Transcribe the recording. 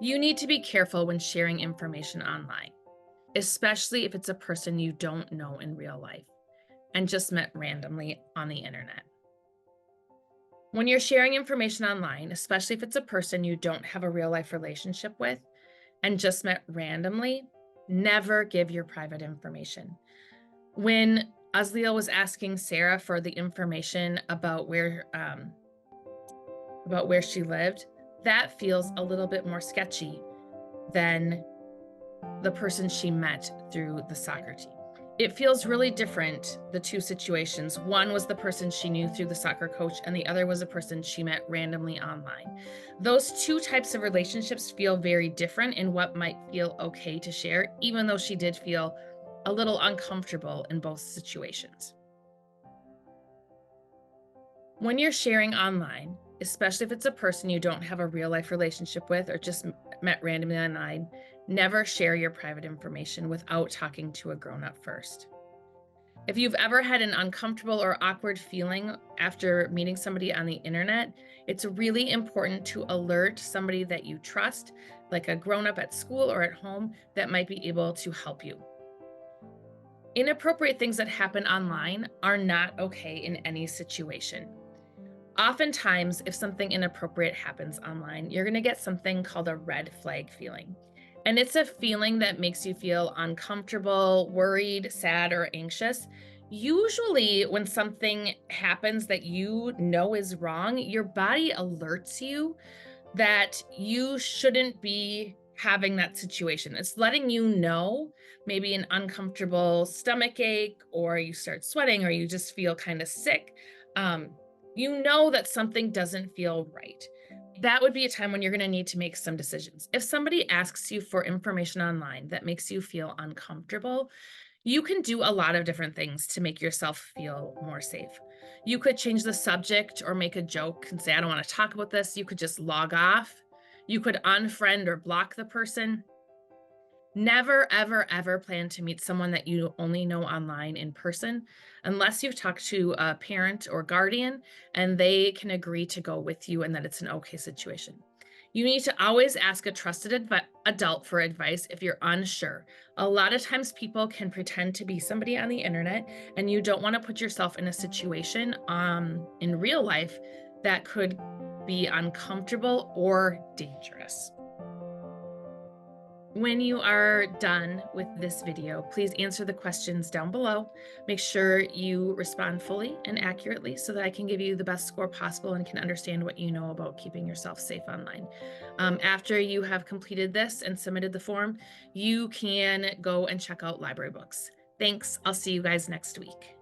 You need to be careful when sharing information online, especially if it's a person you don't know in real life and just met randomly on the internet. When you're sharing information online, especially if it's a person you don't have a real life relationship with and just met randomly, never give your private information. When Azliel was asking Sarah for the information about where she lived, that feels a little bit more sketchy than the person she met through the soccer team. It feels really different, the two situations. One was the person she knew through the soccer coach, and the other was a person she met randomly online. Those two types of relationships feel very different in what might feel okay to share, even though she did feel a little uncomfortable in both situations. When you're sharing online, especially if it's a person you don't have a real life relationship with or just met randomly online, never share your private information without talking to a grown-up first. If you've ever had an uncomfortable or awkward feeling after meeting somebody on the internet, it's really important to alert somebody that you trust, like a grown-up at school or at home, that might be able to help you. Inappropriate things that happen online are not okay in any situation. Oftentimes, if something inappropriate happens online, you're going to get something called a red flag feeling. And it's a feeling that makes you feel uncomfortable, worried, sad, or anxious. Usually, when something happens that you know is wrong, your body alerts you that you shouldn't be having that situation. It's letting you know maybe an uncomfortable stomach ache, or you start sweating, or you just feel kind of sick. You know that something doesn't feel right. That would be a time when you're going to need to make some decisions. If somebody asks you for information online that makes you feel uncomfortable, you can do a lot of different things to make yourself feel more safe. You could change the subject or make a joke and say, I don't want to talk about this. You could just log off. You could unfriend or block the person. Never, ever, ever plan to meet someone that you only know online in person unless you've talked to a parent or guardian and they can agree to go with you and that it's an okay situation. You need to always ask a trusted adult for advice if you're unsure. A lot of times people can pretend to be somebody on the internet, and you don't want to put yourself in a situation in real life that could be uncomfortable or dangerous. When you are done with this video, please answer the questions down below. Make sure you respond fully and accurately so that I can give you the best score possible and can understand what you know about keeping yourself safe online. After you have completed this and submitted the form, you can go and check out library books. Thanks. I'll see you guys next week.